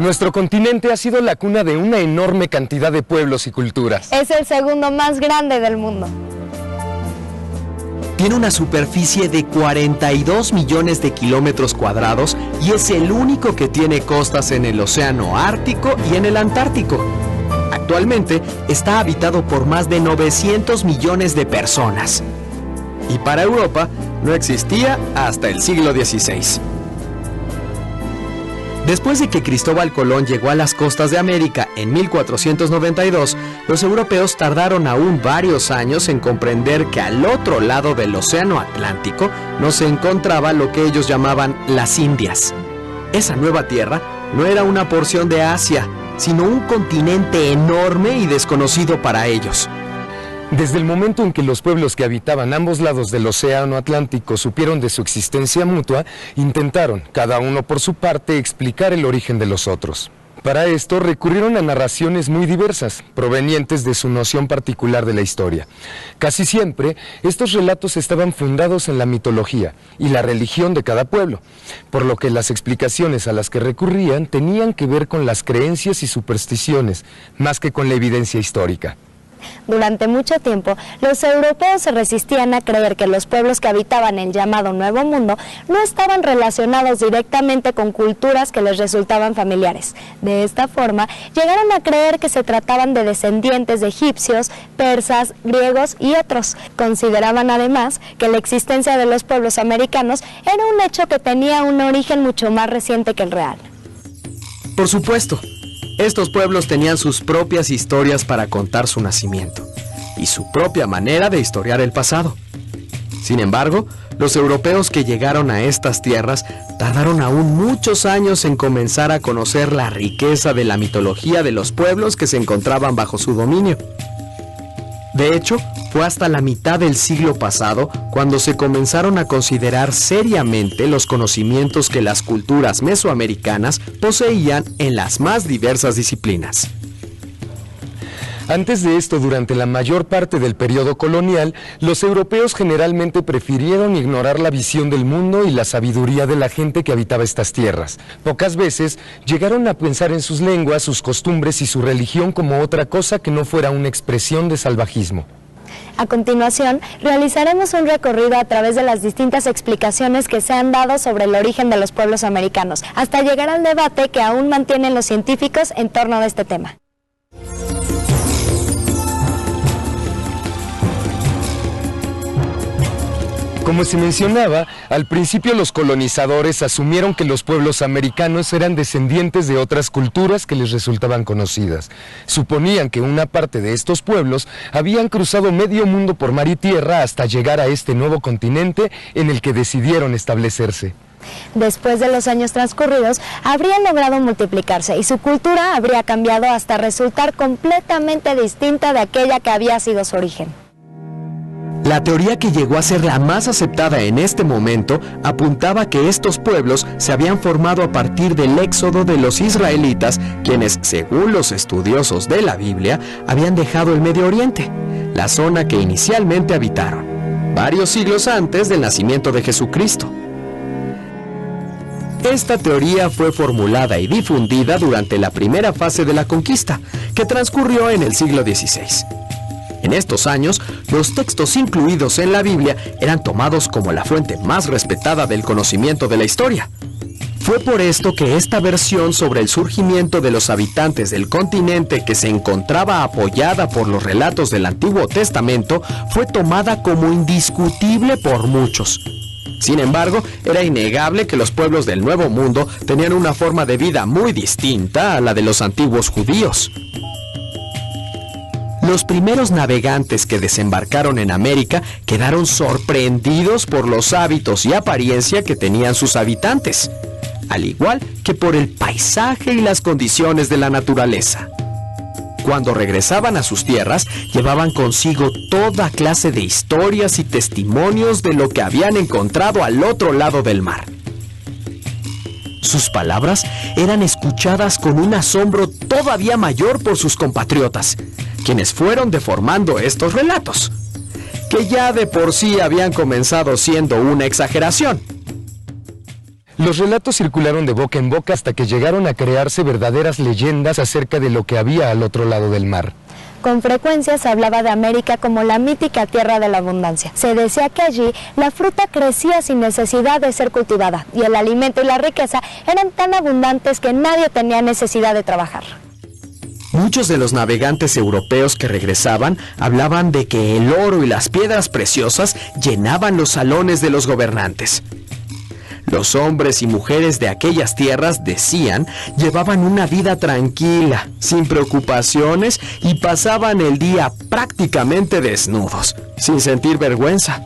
Nuestro continente ha sido la cuna de una enorme cantidad de pueblos y culturas. Es el segundo más grande del mundo. Tiene una superficie de 42 millones de kilómetros cuadrados y es el único que tiene costas en el Océano Ártico y en el Antártico. Actualmente está habitado por más de 900 millones de personas. Y para Europa no existía hasta el siglo XVI. Después de que Cristóbal Colón llegó a las costas de América en 1492, los europeos tardaron aún varios años en comprender que al otro lado del Océano Atlántico no se encontraba lo que ellos llamaban las Indias. Esa nueva tierra no era una porción de Asia, sino un continente enorme y desconocido para ellos. Desde el momento en que los pueblos que habitaban ambos lados del Océano Atlántico supieron de su existencia mutua, intentaron, cada uno por su parte, explicar el origen de los otros. Para esto recurrieron a narraciones muy diversas, provenientes de su noción particular de la historia. Casi siempre, estos relatos estaban fundados en la mitología y la religión de cada pueblo, por lo que las explicaciones a las que recurrían tenían que ver con las creencias y supersticiones, más que con la evidencia histórica. Durante mucho tiempo, los europeos se resistían a creer que los pueblos que habitaban el llamado Nuevo Mundo no estaban relacionados directamente con culturas que les resultaban familiares. De esta forma, llegaron a creer que se trataban de descendientes de egipcios, persas, griegos y otros. Consideraban además que la existencia de los pueblos americanos era un hecho que tenía un origen mucho más reciente que el real. Por supuesto. Estos pueblos tenían sus propias historias para contar su nacimiento y su propia manera de historiar el pasado. Sin embargo, los europeos que llegaron a estas tierras tardaron aún muchos años en comenzar a conocer la riqueza de la mitología de los pueblos que se encontraban bajo su dominio. De hecho, fue hasta la mitad del siglo pasado cuando se comenzaron a considerar seriamente los conocimientos que las culturas mesoamericanas poseían en las más diversas disciplinas. Antes de esto, durante la mayor parte del periodo colonial, los europeos generalmente prefirieron ignorar la visión del mundo y la sabiduría de la gente que habitaba estas tierras. Pocas veces llegaron a pensar en sus lenguas, sus costumbres y su religión como otra cosa que no fuera una expresión de salvajismo. A continuación, realizaremos un recorrido a través de las distintas explicaciones que se han dado sobre el origen de los pueblos americanos, hasta llegar al debate que aún mantienen los científicos en torno a este tema. Como se mencionaba, al principio los colonizadores asumieron que los pueblos americanos eran descendientes de otras culturas que les resultaban conocidas. Suponían que una parte de estos pueblos habían cruzado medio mundo por mar y tierra hasta llegar a este nuevo continente en el que decidieron establecerse. Después de los años transcurridos, habrían logrado multiplicarse y su cultura habría cambiado hasta resultar completamente distinta de aquella que había sido su origen. La teoría que llegó a ser la más aceptada en este momento apuntaba que estos pueblos se habían formado a partir del éxodo de los israelitas, quienes, según los estudiosos de la Biblia, habían dejado el Medio Oriente, la zona que inicialmente habitaron, varios siglos antes del nacimiento de Jesucristo. Esta teoría fue formulada y difundida durante la primera fase de la conquista, que transcurrió en el siglo XVI. En estos años, los textos incluidos en la Biblia eran tomados como la fuente más respetada del conocimiento de la historia. Fue por esto que esta versión sobre el surgimiento de los habitantes del continente, que se encontraba apoyada por los relatos del Antiguo Testamento, fue tomada como indiscutible por muchos. Sin embargo, era innegable que los pueblos del Nuevo Mundo tenían una forma de vida muy distinta a la de los antiguos judíos. Los primeros navegantes que desembarcaron en América quedaron sorprendidos por los hábitos y apariencia que tenían sus habitantes, al igual que por el paisaje y las condiciones de la naturaleza. Cuando regresaban a sus tierras, llevaban consigo toda clase de historias y testimonios de lo que habían encontrado al otro lado del mar. Sus palabras eran escuchadas con un asombro todavía mayor por sus compatriotas, quienes fueron deformando estos relatos, que ya de por sí habían comenzado siendo una exageración. Los relatos circularon de boca en boca hasta que llegaron a crearse verdaderas leyendas acerca de lo que había al otro lado del mar. Con frecuencia se hablaba de América como la mítica tierra de la abundancia. Se decía que allí la fruta crecía sin necesidad de ser cultivada y el alimento y la riqueza eran tan abundantes que nadie tenía necesidad de trabajar. Muchos de los navegantes europeos que regresaban hablaban de que el oro y las piedras preciosas llenaban los salones de los gobernantes. Los hombres y mujeres de aquellas tierras, decían, llevaban una vida tranquila, sin preocupaciones y pasaban el día prácticamente desnudos, sin sentir vergüenza.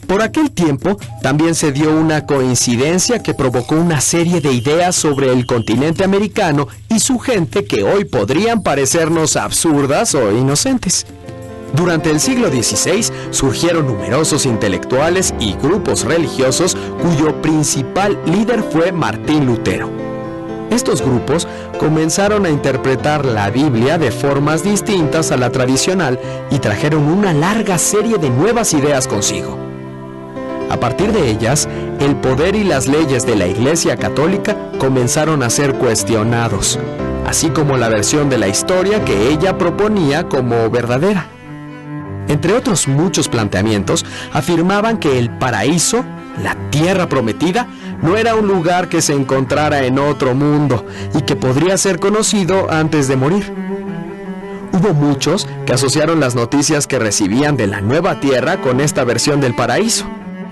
Por aquel tiempo también se dio una coincidencia que provocó una serie de ideas sobre el continente americano y su gente que hoy podrían parecernos absurdas o inocentes. Durante el siglo XVI surgieron numerosos intelectuales y grupos religiosos cuyo principal líder fue Martín Lutero. Estos grupos comenzaron a interpretar la Biblia de formas distintas a la tradicional y trajeron una larga serie de nuevas ideas consigo. A partir de ellas, el poder y las leyes de la Iglesia Católica comenzaron a ser cuestionados, así como la versión de la historia que ella proponía como verdadera. Entre otros muchos planteamientos, afirmaban que el paraíso, la tierra prometida, no era un lugar que se encontrara en otro mundo y que podría ser conocido antes de morir. Hubo muchos que asociaron las noticias que recibían de la nueva tierra con esta versión del paraíso.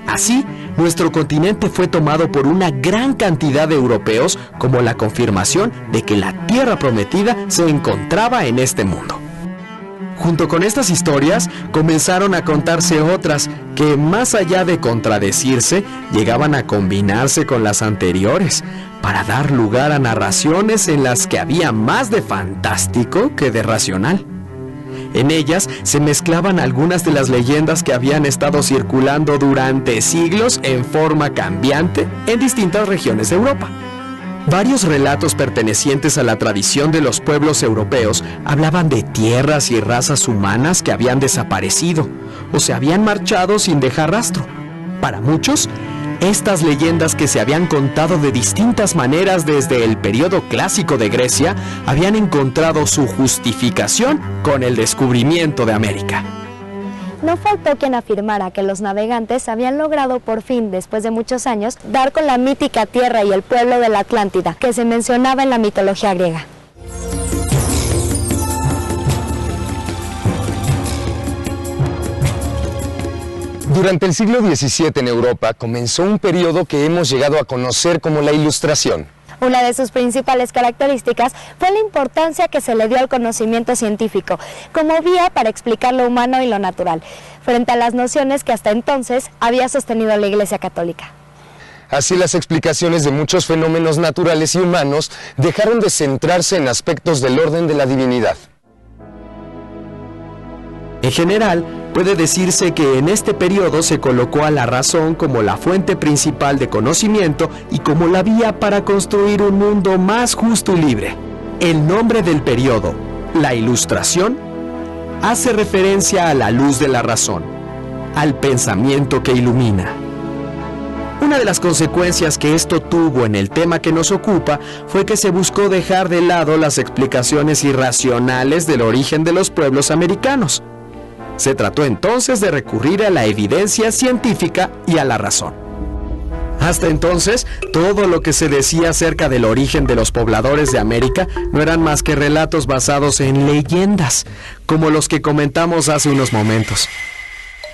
Así, nuestro continente fue tomado por una gran cantidad de europeos como la confirmación de que la tierra prometida se encontraba en este mundo. Junto con estas historias, comenzaron a contarse otras que, más allá de contradecirse, llegaban a combinarse con las anteriores, para dar lugar a narraciones en las que había más de fantástico que de racional. En ellas se mezclaban algunas de las leyendas que habían estado circulando durante siglos en forma cambiante en distintas regiones de Europa. Varios relatos pertenecientes a la tradición de los pueblos europeos hablaban de tierras y razas humanas que habían desaparecido o se habían marchado sin dejar rastro. Para muchos, estas leyendas que se habían contado de distintas maneras desde el periodo clásico de Grecia habían encontrado su justificación con el descubrimiento de América. No faltó quien afirmara que los navegantes habían logrado por fin, después de muchos años, dar con la mítica tierra y el pueblo de la Atlántida, que se mencionaba en la mitología griega. Durante el siglo XVII en Europa comenzó un periodo que hemos llegado a conocer como la Ilustración. Una de sus principales características fue la importancia que se le dio al conocimiento científico, como vía para explicar lo humano y lo natural, frente a las nociones que hasta entonces había sostenido la Iglesia Católica. Así, las explicaciones de muchos fenómenos naturales y humanos dejaron de centrarse en aspectos del orden de la divinidad. En general, puede decirse que en este periodo se colocó a la razón como la fuente principal de conocimiento y como la vía para construir un mundo más justo y libre. El nombre del periodo, la Ilustración, hace referencia a la luz de la razón, al pensamiento que ilumina. Una de las consecuencias que esto tuvo en el tema que nos ocupa fue que se buscó dejar de lado las explicaciones irracionales del origen de los pueblos americanos. Se trató entonces de recurrir a la evidencia científica y a la razón. Hasta entonces, todo lo que se decía acerca del origen de los pobladores de América no eran más que relatos basados en leyendas, como los que comentamos hace unos momentos.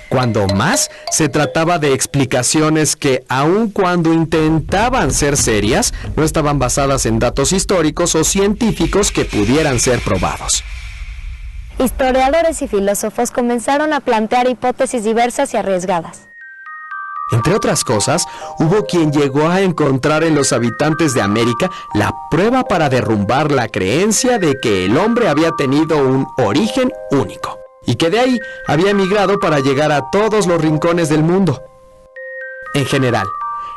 Cuando más, se trataba de explicaciones que, aun cuando intentaban ser serias, no estaban basadas en datos históricos o científicos que pudieran ser probados. Historiadores y filósofos comenzaron a plantear hipótesis diversas y arriesgadas. Entre otras cosas, hubo quien llegó a encontrar en los habitantes de América la prueba para derrumbar la creencia de que el hombre había tenido un origen único y que de ahí había emigrado para llegar a todos los rincones del mundo. En general,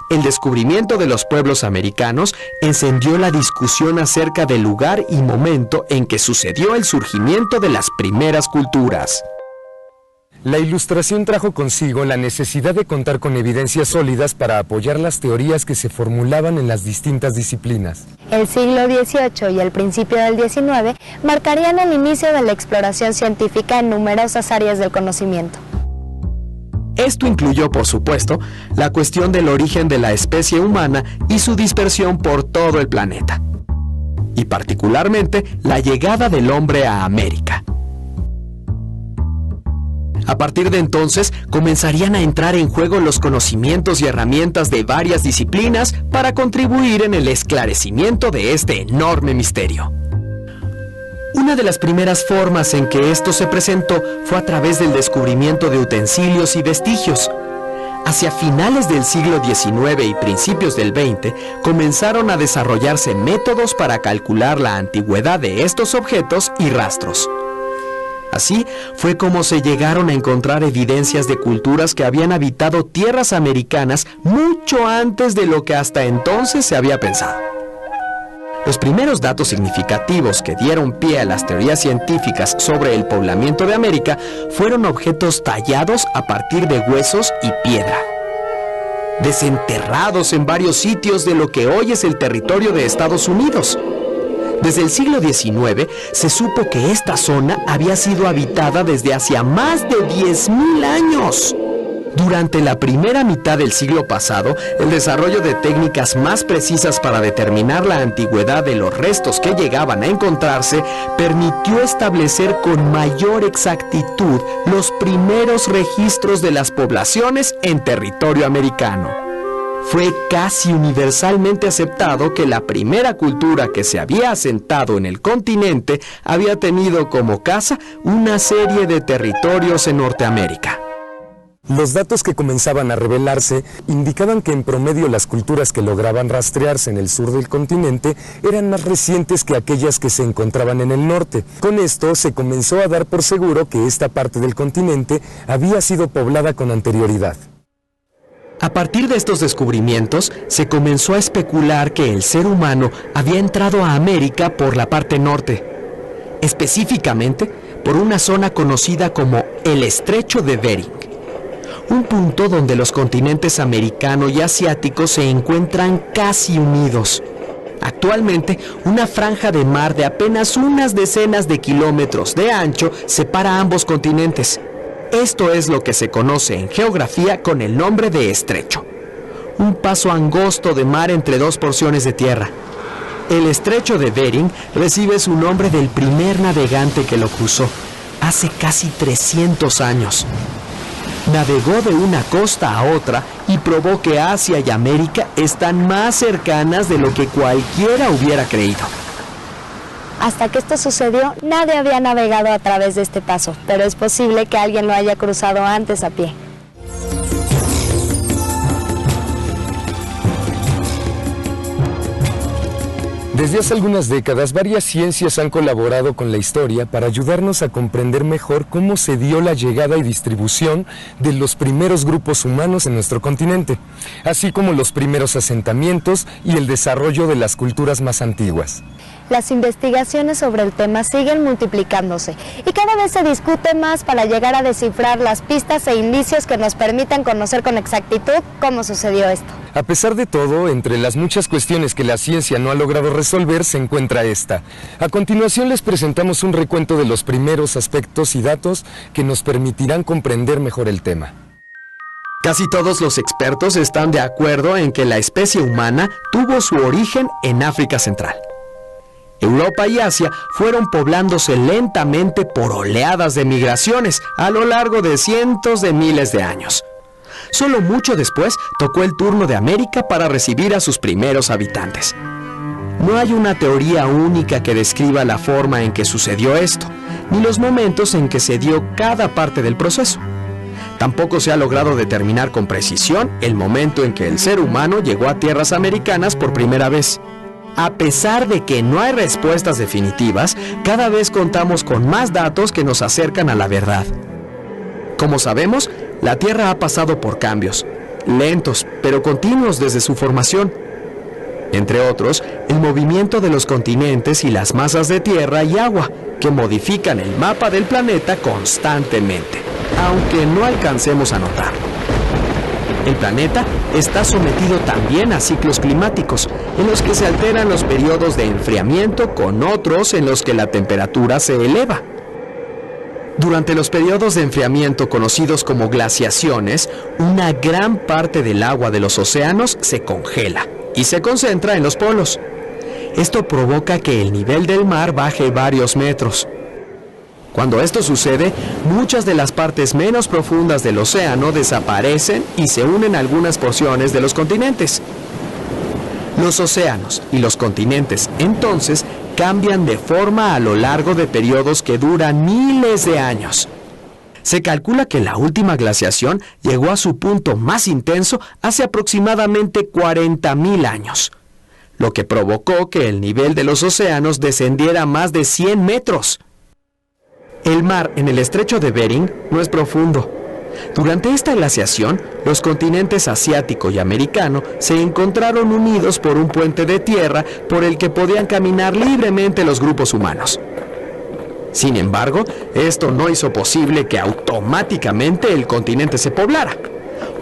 el descubrimiento de los pueblos americanos encendió la discusión acerca del lugar y momento en que sucedió el surgimiento de las primeras culturas. La Ilustración trajo consigo la necesidad de contar con evidencias sólidas para apoyar las teorías que se formulaban en las distintas disciplinas. El siglo XVIII y el principio del XIX marcarían el inicio de la exploración científica en numerosas áreas del conocimiento. Esto incluyó, por supuesto, la cuestión del origen de la especie humana y su dispersión por todo el planeta, y particularmente la llegada del hombre a América. A partir de entonces, comenzarían a entrar en juego los conocimientos y herramientas de varias disciplinas para contribuir en el esclarecimiento de este enorme misterio. Una de las primeras formas en que esto se presentó fue a través del descubrimiento de utensilios y vestigios. Hacia finales del siglo XIX y principios del XX, comenzaron a desarrollarse métodos para calcular la antigüedad de estos objetos y rastros. Así fue como se llegaron a encontrar evidencias de culturas que habían habitado tierras americanas mucho antes de lo que hasta entonces se había pensado. Los primeros datos significativos que dieron pie a las teorías científicas sobre el poblamiento de América fueron objetos tallados a partir de huesos y piedra, desenterrados en varios sitios de lo que hoy es el territorio de Estados Unidos. Desde el siglo XIX se supo que esta zona había sido habitada desde hacía más de 10.000 años. Durante la primera mitad del siglo pasado, el desarrollo de técnicas más precisas para determinar la antigüedad de los restos que llegaban a encontrarse permitió establecer con mayor exactitud los primeros registros de las poblaciones en territorio americano. Fue casi universalmente aceptado que la primera cultura que se había asentado en el continente había tenido como casa una serie de territorios en Norteamérica. Los datos que comenzaban a revelarse indicaban que en promedio las culturas que lograban rastrearse en el sur del continente eran más recientes que aquellas que se encontraban en el norte. Con esto se comenzó a dar por seguro que esta parte del continente había sido poblada con anterioridad. A partir de estos descubrimientos, se comenzó a especular que el ser humano había entrado a América por la parte norte, específicamente por una zona conocida como el Estrecho de Bering, un punto donde los continentes americano y asiático se encuentran casi unidos. Actualmente, una franja de mar de apenas unas decenas de kilómetros de ancho separa ambos continentes. Esto es lo que se conoce en geografía con el nombre de estrecho, un paso angosto de mar entre dos porciones de tierra. El Estrecho de Bering recibe su nombre del primer navegante que lo cruzó, hace casi 300 años. Navegó de una costa a otra y probó que Asia y América están más cercanas de lo que cualquiera hubiera creído. Hasta que esto sucedió, nadie había navegado a través de este paso, pero es posible que alguien lo haya cruzado antes a pie. Desde hace algunas décadas, varias ciencias han colaborado con la historia para ayudarnos a comprender mejor cómo se dio la llegada y distribución de los primeros grupos humanos en nuestro continente, así como los primeros asentamientos y el desarrollo de las culturas más antiguas. Las investigaciones sobre el tema siguen multiplicándose y cada vez se discute más para llegar a descifrar las pistas e indicios que nos permitan conocer con exactitud cómo sucedió esto. A pesar de todo, entre las muchas cuestiones que la ciencia no ha logrado resolver se encuentra esta. A continuación les presentamos un recuento de los primeros aspectos y datos que nos permitirán comprender mejor el tema. Casi todos los expertos están de acuerdo en que la especie humana tuvo su origen en África Central. Europa y Asia fueron poblándose lentamente por oleadas de migraciones a lo largo de cientos de miles de años. Solo mucho después tocó el turno de América para recibir a sus primeros habitantes. No hay una teoría única que describa la forma en que sucedió esto, ni los momentos en que se dio cada parte del proceso. Tampoco se ha logrado determinar con precisión el momento en que el ser humano llegó a tierras americanas por primera vez. A pesar de que no hay respuestas definitivas, cada vez contamos con más datos que nos acercan a la verdad. Como sabemos, la Tierra ha pasado por cambios, lentos pero continuos desde su formación. Entre otros, el movimiento de los continentes y las masas de tierra y agua, que modifican el mapa del planeta constantemente. aunque no alcancemos a notarlo. El planeta está sometido también a ciclos climáticos, en los que se alternan los periodos de enfriamiento con otros en los que la temperatura se eleva. Durante los periodos de enfriamiento conocidos como glaciaciones, una gran parte del agua de los océanos se congela y se concentra en los polos. Esto provoca que el nivel del mar baje varios metros. Cuando esto sucede, muchas de las partes menos profundas del océano desaparecen y se unen a algunas porciones de los continentes. Los océanos y los continentes, entonces, cambian de forma a lo largo de periodos que duran miles de años. Se calcula que la última glaciación llegó a su punto más intenso hace aproximadamente 40.000 años, lo que provocó que el nivel de los océanos descendiera más de 100 metros. El mar en el estrecho de Bering no es profundo. Durante esta glaciación, los continentes asiático y americano se encontraron unidos por un puente de tierra por el que podían caminar libremente los grupos humanos. Sin embargo, esto no hizo posible que automáticamente el continente se poblara.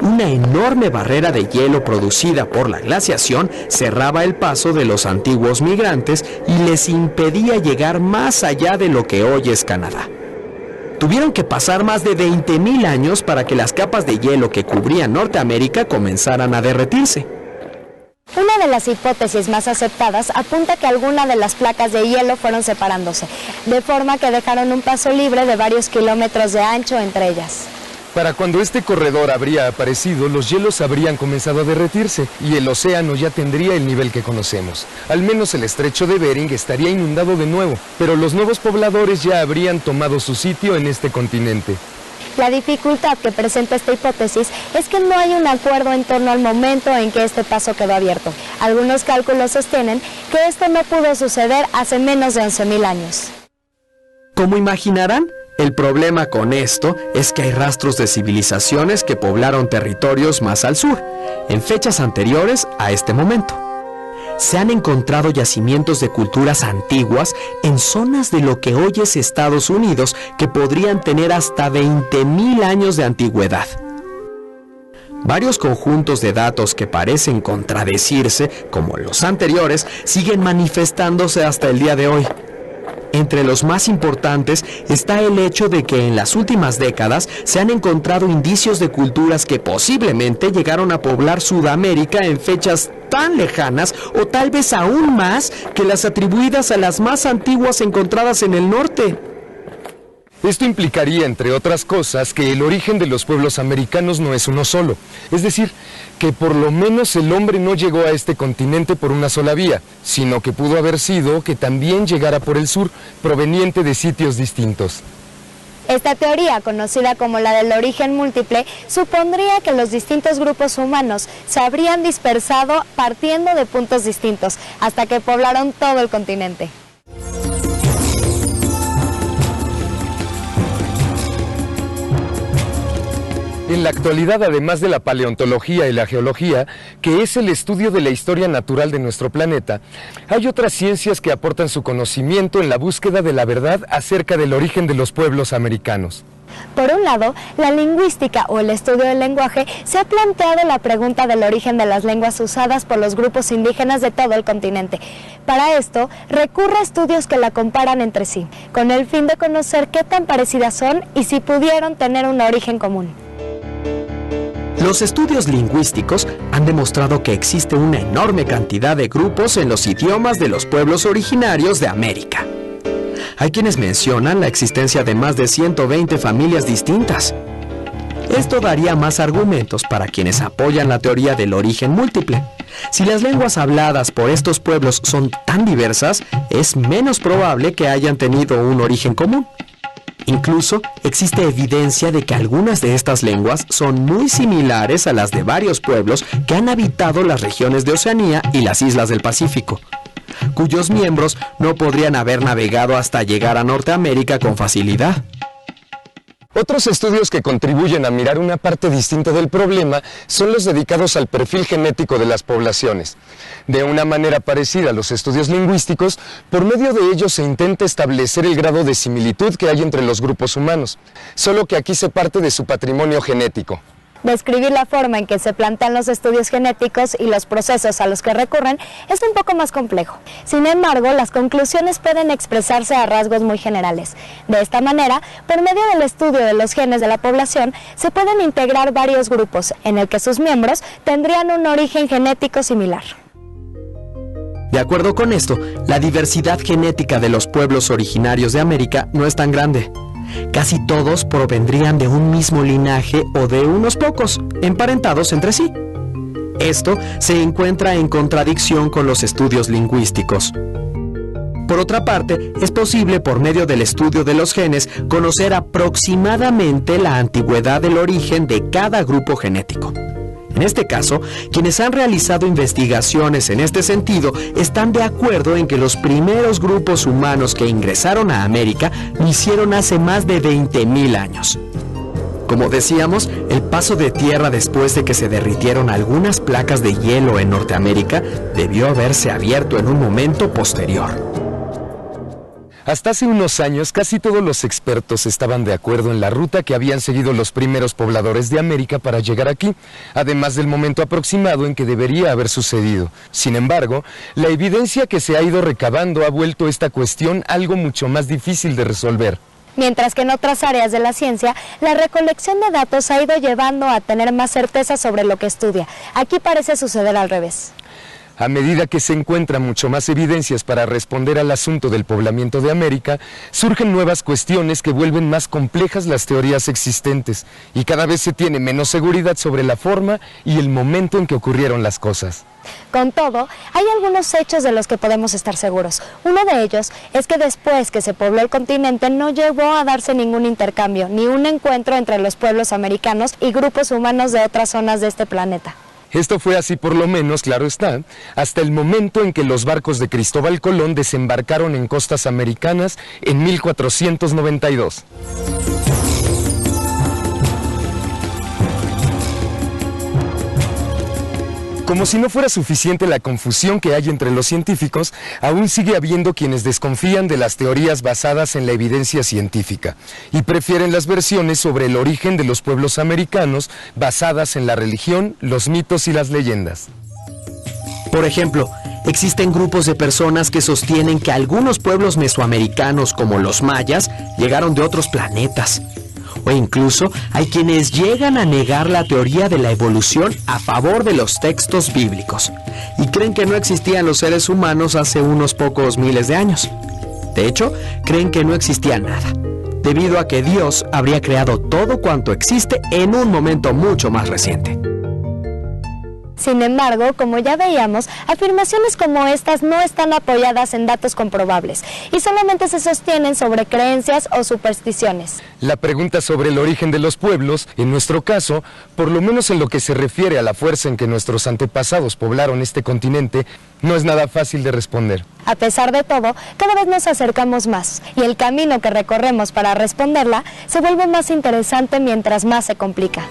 Una enorme barrera de hielo producida por la glaciación cerraba el paso de los antiguos migrantes y les impedía llegar más allá de lo que hoy es Canadá. Tuvieron que pasar más de 20.000 años para que las capas de hielo que cubrían Norteamérica comenzaran a derretirse. Una de las hipótesis más aceptadas apunta que algunas de las placas de hielo fueron separándose, de forma que dejaron un paso libre de varios kilómetros de ancho entre ellas. Para cuando este corredor habría aparecido, los hielos habrían comenzado a derretirse y el océano ya tendría el nivel que conocemos. Al menos el estrecho de Bering estaría inundado de nuevo, pero los nuevos pobladores ya habrían tomado su sitio en este continente. La dificultad que presenta esta hipótesis es que no hay un acuerdo en torno al momento en que este paso quedó abierto. Algunos cálculos sostienen que esto no pudo suceder hace menos de 11.000 años. Como imaginarán, el problema con esto es que hay rastros de civilizaciones que poblaron territorios más al sur, en fechas anteriores a este momento. Se han encontrado yacimientos de culturas antiguas en zonas de lo que hoy es Estados Unidos que podrían tener hasta 20.000 años de antigüedad. Varios conjuntos de datos que parecen contradecirse, como los anteriores, siguen manifestándose hasta el día de hoy. Entre los más importantes está el hecho de que en las últimas décadas se han encontrado indicios de culturas que posiblemente llegaron a poblar Sudamérica en fechas tan lejanas o tal vez aún más que las atribuidas a las más antiguas encontradas en el norte. Esto implicaría, entre otras cosas, que el origen de los pueblos americanos no es uno solo. Es decir, que por lo menos el hombre no llegó a este continente por una sola vía, sino que pudo haber sido que también llegara por el sur, proveniente de sitios distintos. Esta teoría, conocida como la del origen múltiple, supondría que los distintos grupos humanos se habrían dispersado partiendo de puntos distintos, hasta que poblaron todo el continente. En la actualidad, además de la paleontología y la geología, que es el estudio de la historia natural de nuestro planeta, hay otras ciencias que aportan su conocimiento en la búsqueda de la verdad acerca del origen de los pueblos americanos. Por un lado, la lingüística o el estudio del lenguaje se ha planteado la pregunta del origen de las lenguas usadas por los grupos indígenas de todo el continente. Para esto, recurre a estudios que la comparan entre sí, con el fin de conocer qué tan parecidas son y si pudieron tener un origen común. Los estudios lingüísticos han demostrado que existe una enorme cantidad de grupos en los idiomas de los pueblos originarios de América. Hay quienes mencionan la existencia de más de 120 familias distintas. Esto daría más argumentos para quienes apoyan la teoría del origen múltiple. Si las lenguas habladas por estos pueblos son tan diversas, es menos probable que hayan tenido un origen común. Incluso existe evidencia de que algunas de estas lenguas son muy similares a las de varios pueblos que han habitado las regiones de Oceanía y las islas del Pacífico, cuyos miembros no podrían haber navegado hasta llegar a Norteamérica con facilidad. Otros estudios que contribuyen a mirar una parte distinta del problema son los dedicados al perfil genético de las poblaciones. De una manera parecida a los estudios lingüísticos, por medio de ellos se intenta establecer el grado de similitud que hay entre los grupos humanos, solo que aquí se parte de su patrimonio genético. Describir la forma en que se plantean los estudios genéticos y los procesos a los que recurren es un poco más complejo. Sin embargo, las conclusiones pueden expresarse a rasgos muy generales. De esta manera, por medio del estudio de los genes de la población, se pueden integrar varios grupos en el que sus miembros tendrían un origen genético similar. De acuerdo con esto, la diversidad genética de los pueblos originarios de América no es tan grande. Casi todos provendrían de un mismo linaje o de unos pocos, emparentados entre sí. Esto se encuentra en contradicción con los estudios lingüísticos. Por otra parte, es posible por medio del estudio de los genes conocer aproximadamente la antigüedad del origen de cada grupo genético. En este caso, quienes han realizado investigaciones en este sentido están de acuerdo en que los primeros grupos humanos que ingresaron a América lo hicieron hace más de 20.000 años. Como decíamos, el paso de tierra después de que se derritieron algunas placas de hielo en Norteamérica debió haberse abierto en un momento posterior. Hasta hace unos años, casi todos los expertos estaban de acuerdo en la ruta que habían seguido los primeros pobladores de América para llegar aquí, además del momento aproximado en que debería haber sucedido. Sin embargo, la evidencia que se ha ido recabando ha vuelto esta cuestión algo mucho más difícil de resolver. Mientras que en otras áreas de la ciencia, la recolección de datos ha ido llevando a tener más certeza sobre lo que estudia. Aquí parece suceder al revés. A medida que se encuentran mucho más evidencias para responder al asunto del poblamiento de América, surgen nuevas cuestiones que vuelven más complejas las teorías existentes y cada vez se tiene menos seguridad sobre la forma y el momento en que ocurrieron las cosas. Con todo, hay algunos hechos de los que podemos estar seguros. Uno de ellos es que después que se pobló el continente no llegó a darse ningún intercambio ni un encuentro entre los pueblos americanos y grupos humanos de otras zonas de este planeta. Esto fue así por lo menos, claro está, hasta el momento en que los barcos de Cristóbal Colón desembarcaron en costas americanas en 1492. Como si no fuera suficiente la confusión que hay entre los científicos, aún sigue habiendo quienes desconfían de las teorías basadas en la evidencia científica y prefieren las versiones sobre el origen de los pueblos americanos basadas en la religión, los mitos y las leyendas. Por ejemplo, existen grupos de personas que sostienen que algunos pueblos mesoamericanos, como los mayas, llegaron de otros planetas. O incluso hay quienes llegan a negar la teoría de la evolución a favor de los textos bíblicos y creen que no existían los seres humanos hace unos pocos miles de años. De hecho, creen que no existía nada, debido a que Dios habría creado todo cuanto existe en un momento mucho más reciente. Sin embargo, como ya veíamos, afirmaciones como estas no están apoyadas en datos comprobables y solamente se sostienen sobre creencias o supersticiones. La pregunta sobre el origen de los pueblos, en nuestro caso, por lo menos en lo que se refiere a la fuerza en que nuestros antepasados poblaron este continente, no es nada fácil de responder. A pesar de todo, cada vez nos acercamos más y el camino que recorremos para responderla se vuelve más interesante mientras más se complica.